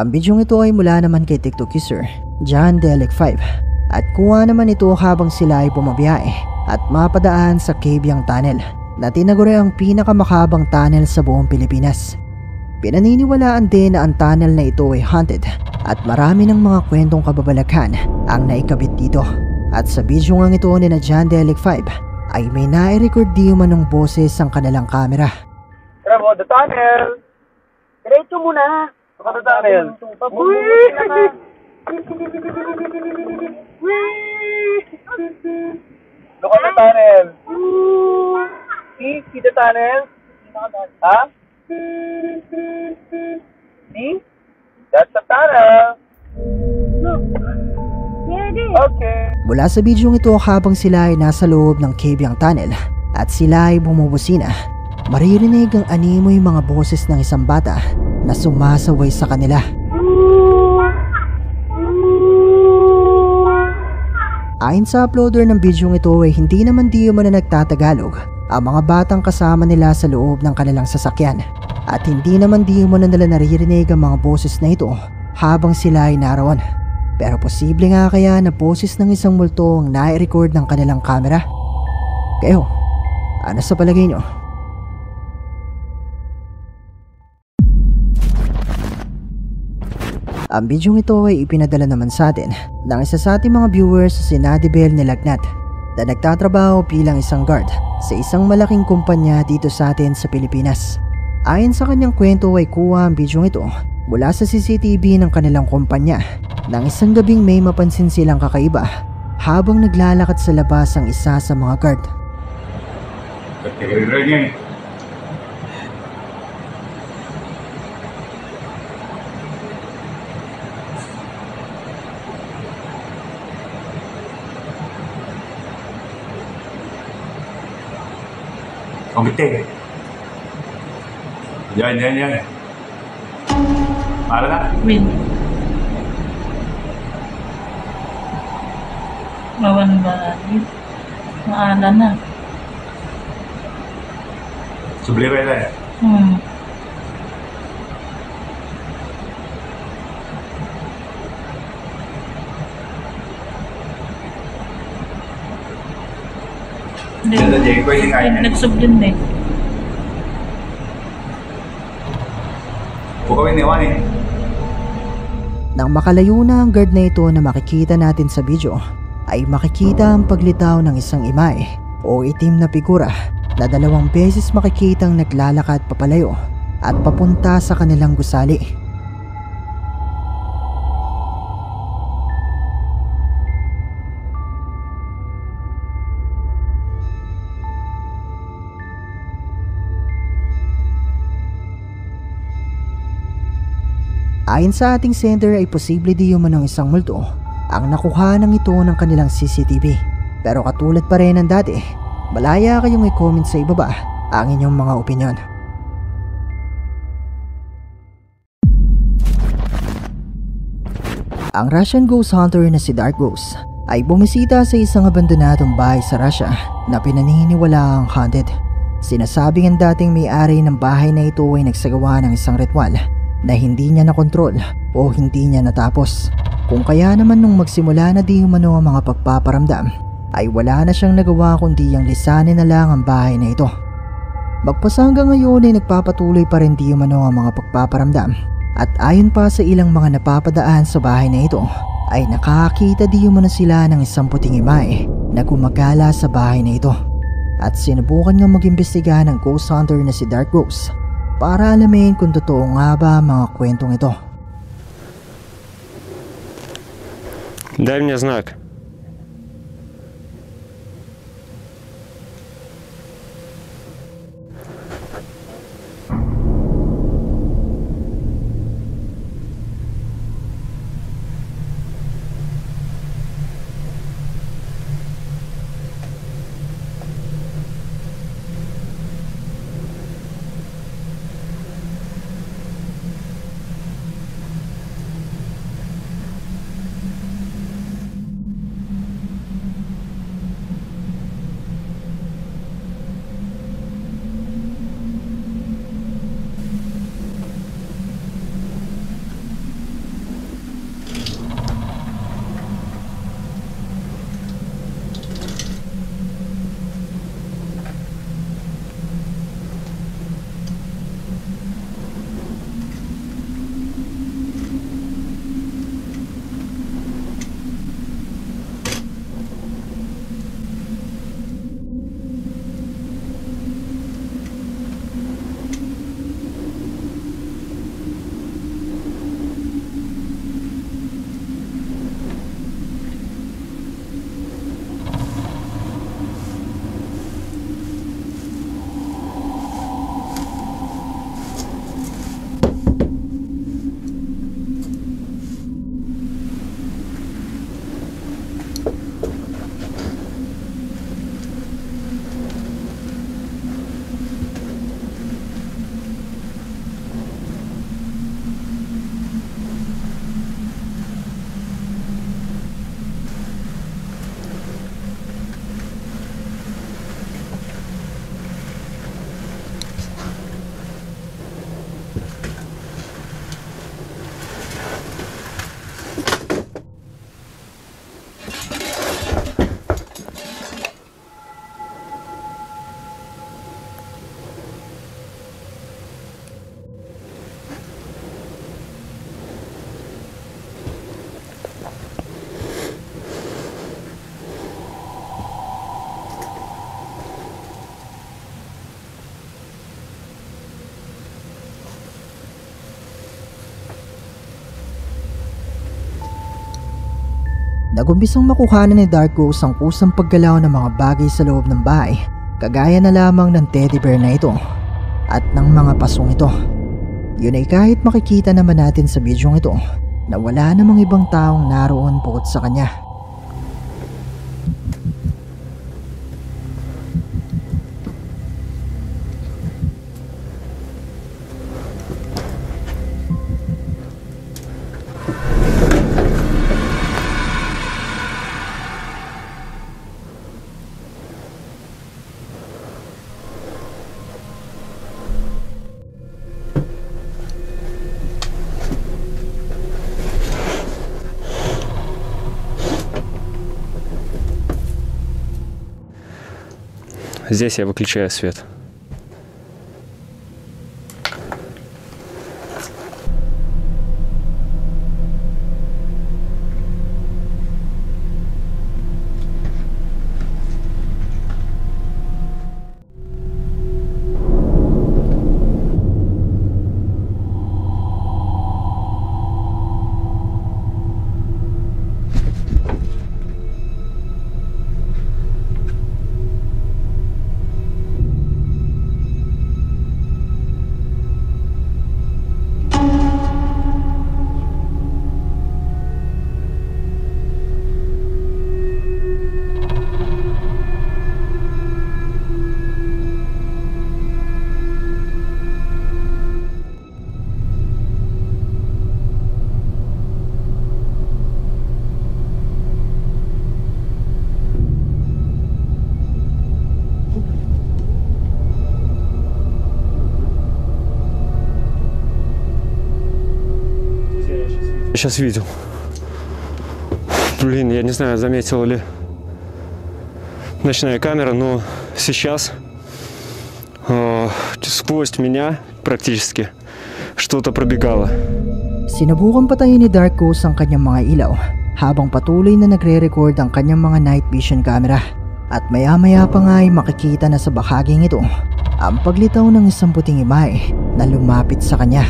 Ang bidyong ito ay mula naman kay TikTok user John Delic 5 at kuha naman ito habang sila ay bumabiyahe at mapadaan sa Cavyang Tunnel na tinaguri ang pinakamakabang tunnel sa buong Pilipinas. Pinaniniwalaan din na ang tunnel na ito ay haunted at marami ng mga kwentong kababalaghan ang naikabit dito. At sa video nga ito ni na John Delic 5 ay may nai-record di umanong boses ang kanilang camera. Bravo, the tunnel! Diretso muna! Baka the tunnel! Look at the tunnel! See the tunnel? Ha? See? That's the tunnel! Okay. Mula sa bidyong ito habang sila ay nasa loob ng Cavyang Tunnel at sila ay bumubusina, maririnig ang animoy mga boses ng isang bata na sumasaway sa kanila. Ayon sa uploader ng bidyong ito ay hindi naman di umano nagtatagalog ang mga batang kasama nila sa loob ng kanilang sasakyan at hindi naman di umano nila naririnig ang mga boses na ito habang sila ay naroon. Pero posible nga kaya na boses ng isang multo ang nai-record ng kanilang camera? Kayo, ano sa palagay nyo? Ang bidyong ito ay ipinadala naman sa atin ng isa sa ating mga viewers sa Sinadibel Nilagnat na nagtatrabaho bilang isang guard sa isang malaking kumpanya dito sa atin sa Pilipinas. Ayon sa kanyang kwento ay kuha ang bidyong ito mula sa CCTV ng kanilang kumpanya nang isang gabing may mapansin silang kakaiba habang naglalakad sa labas ang isa sa mga guard. Komite. Yan. Para na? Win. Mawan ba? Maala na. Sublime na eh. Nagsublin eh. Bukawin ni Juan eh. Nang makalayo na ang guard na ito na makikita natin sa video, ay makikita ang paglitaw ng isang imay o itim na figura na 2 beses makikitang naglalakad papalayo at papunta sa kanilang gusali. Ayon sa ating sender ay posible di umanong isang multo ang nakuha ng ito ng kanilang CCTV. Pero katulad pa rin ng dati, malaya kayong i-comment sa ibaba ang inyong mga opinyon. Ang Russian ghost hunter na si Dark Ghost ay bumisita sa isang abandonadong bahay sa Russia na pinaniniwala ang haunted. Sinasabing ang dating may-ari ng bahay na ito ay nagsagawa ng isang ritual na hindi niya nakontrol o hindi niya natapos. Kung kaya naman nung magsimula na di umano ang mga pagpaparamdam ay wala na siyang nagawa kundi ang lisanin na lang ang bahay na ito. Magpasa hanggang ngayon ay nagpapatuloy pa rin di umano ang mga pagpaparamdam at ayon pa sa ilang mga napapadaan sa bahay na ito ay nakakita di umano sila ng isang puting imay na gumagala sa bahay na ito. At sinubukan nga mag-imbestiga ng ghost hunter na si Dark Ghost para alamin kung totoo nga ba ang mga kwentong ito. Дай мне знак. Nagumpisang makuhanan ni Dark Ghost ang kusang paggalaw ng mga bagay sa loob ng bahay, kagaya na lamang ng teddy bear na ito at ng mga pasong ito. Yun ay kahit makikita naman natin sa bidyong ito na wala namang ibang taong naroon bukod sa kanya. Здесь я выключаю свет. Сейчас видел. Блин, я не знаю, заметила ли ночная камера, но сейчас сквозь меня практически что-то пробегало. Sinubukan patayin ni Dark Ghost ang kanyang mga ilaw habang patuloy na nagre-record ang kanyang mga night vision camera, at maya-maya pa nga ay makikita na sa bahaging ito ang paglitaw ng isang puting imahe na lumapit sa kanya.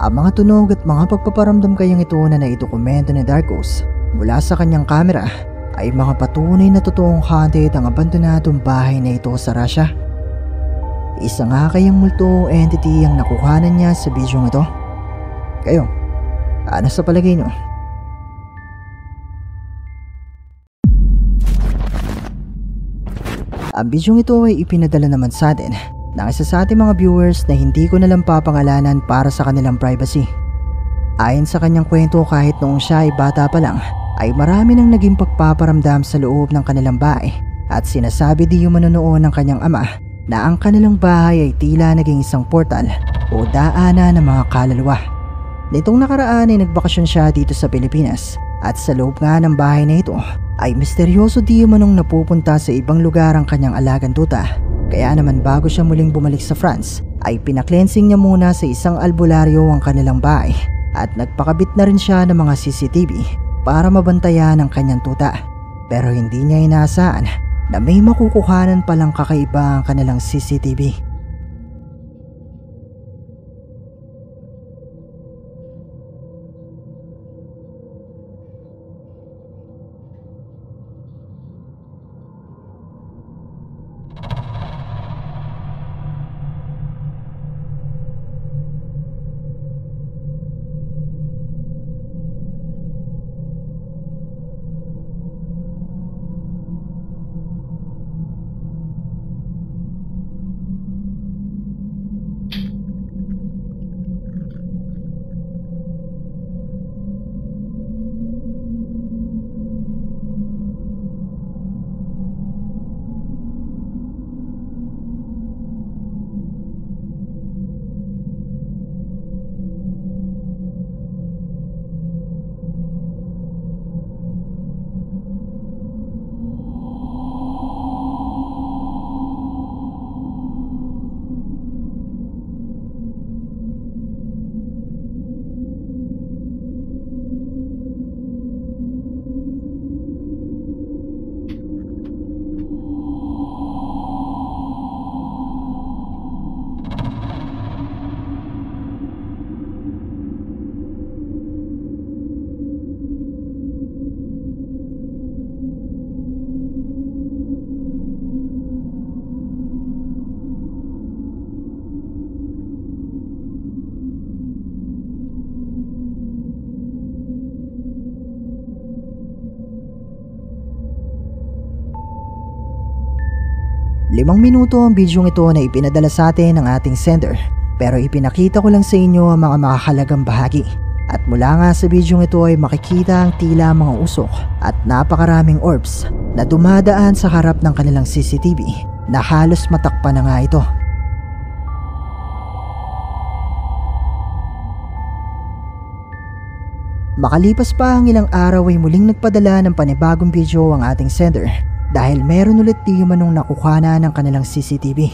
Ang mga tunog at mga pagpaparamdam kayang ito na naidokumento ni Dark Ghost mula sa kanyang kamera ay mga patunay na totoong haunted ang abandonadong bahay na ito sa Russia. Isa nga kayang multo entity ang nakuhanan niya sa bidyong ito? Kayo, ano sa palagay niyo? Ang bidyong ito ay ipinadala naman sa atin ng isa sa ating mga viewers na hindi ko nalang papangalanan para sa kanilang privacy. Ayon sa kanyang kwento, kahit noong siya ay bata pa lang ay marami nang naging pagpaparamdam sa loob ng kanilang bahay, at sinasabi di umano noon ng kanyang ama na ang kanilang bahay ay tila naging isang portal o daanan ng mga kaluluwa. Nitong nakaraan ay nagbakasyon siya dito sa Pilipinas, at sa loob nga ng bahay na ito ay misteryoso di umanong napupunta sa ibang lugar ang kanyang alagang tuta. Kaya naman bago siya muling bumalik sa France ay pinaklensing niya muna sa isang albularyo ang kanilang bahay, at nagpakabit na rin siya ng mga CCTV para mabantayan ang kanyang tuta. Pero hindi niya inaasahan na may makukuhanan palang kakaiba ang kanilang CCTV. 5 minuto ang bidyong ito na ipinadala sa atin ng ating sender, pero ipinakita ko lang sa inyo ang mga makakahalagang bahagi. At mula nga sa bidyong ito ay makikita ang tila mga usok at napakaraming orbs na dumadaan sa harap ng kanilang CCTV na halos matakpan na nga ito. Makalipas pa ang ilang araw ay muling nagpadala ng panibagong video ang ating sender dahil meron ulit di manong nakukuha ng kanilang CCTV.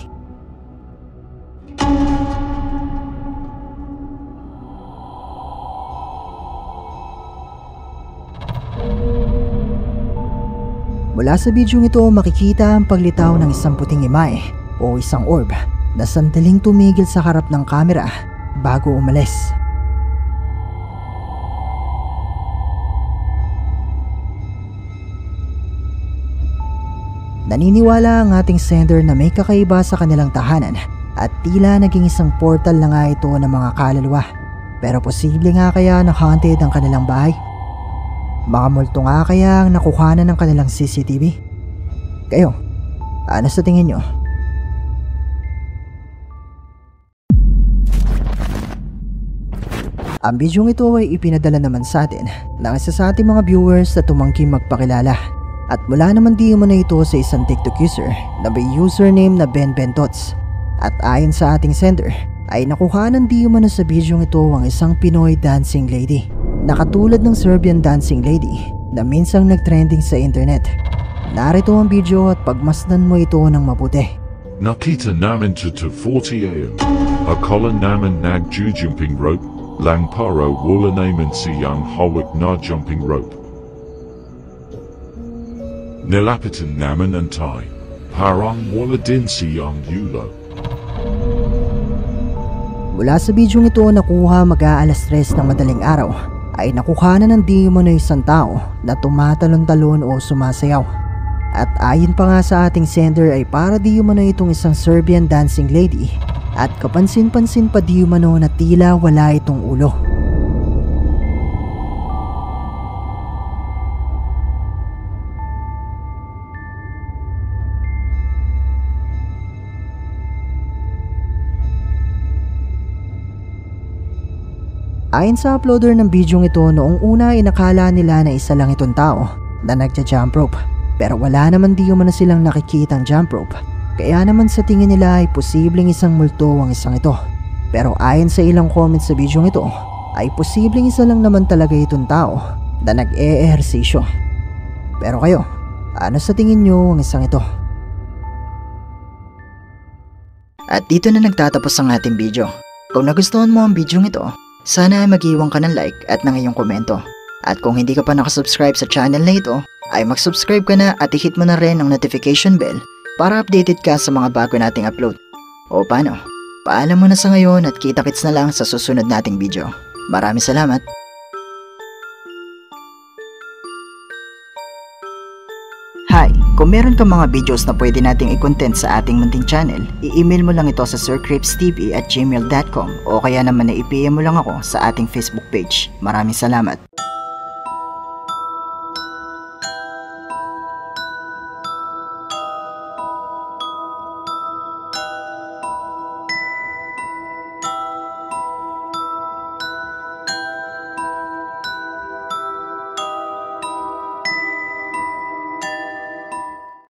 Mula sa bidyong ito makikita ang paglitaw ng isang puting imahe o isang orb na sandaling tumigil sa harap ng kamera bago umalis. Naniniwala ang ating sender na may kakaiba sa kanilang tahanan at tila naging isang portal na nga ito ng mga kaluluwa. Pero posible nga kaya na haunted ang kanilang bahay? Mga multo nga kaya ang nakuhanan ng kanilang CCTV? Kayo, ano sa tingin nyo? Ang bidyong ito ay ipinadala naman sa atin ng isa sa ating mga viewers na tumangking magpakilala. At mula naman di mo na ito sa isang TikTok user na may username na BenBenTots. At ayon sa ating sender ay nakuhanan di mo na sa bidyong ito ang isang Pinoy dancing lady na katulad ng Serbian dancing lady na minsang nagtrending sa internet. Narito ang video at pagmasdan mo ito ng mabuti. Nakita namin to 40 AM. Akala namin nag jumping rope, lang para wala naman siyang hawak na jumping rope. Nilapitan naman antay, parang wala din siyang yulo. Mula sa bidyong ito nakuha mag-aalas 3 ng madaling araw ay nakuha na ng demon na isang tao na tumatalon-talon o sumasayaw. At ayon pa nga sa ating sender ay para di umano itong isang Serbian dancing lady at kapansin-pansin pa di umano na tila wala itong ulo. Ayon sa uploader ng bidyong ito, noong una inakala nila na isa lang itong tao na nagja-jump rope. Pero wala naman di umano silang nakikitang jump rope. Kaya naman sa tingin nila ay posibleng isang multo ang isang ito. Pero ayon sa ilang comments sa bidyong ito, ay posibleng isa lang naman talaga itong tao na nag-e-ehersisyo. Pero kayo, ano sa tingin nyo ang isang ito? At dito na nagtatapos ang ating video. Kung nagustuhan mo ang bidyong ito, sana ay mag-iwan ka ng like at ng iyong komento. At kung hindi ka pa nakasubscribe sa channel na ito, ay mag-subscribe ka na at i-hit mo na rin ang notification bell para updated ka sa mga bago nating upload. O paano? Paalam mo na sa ngayon at kita-kits na lang sa susunod nating video. Maraming salamat! Hi! Kung meron kang mga videos na pwede nating i-content sa ating munting channel, i-email mo lang ito sa sircripstv@gmail.com o kaya naman na i-PM mo lang ako sa ating Facebook page. Maraming salamat!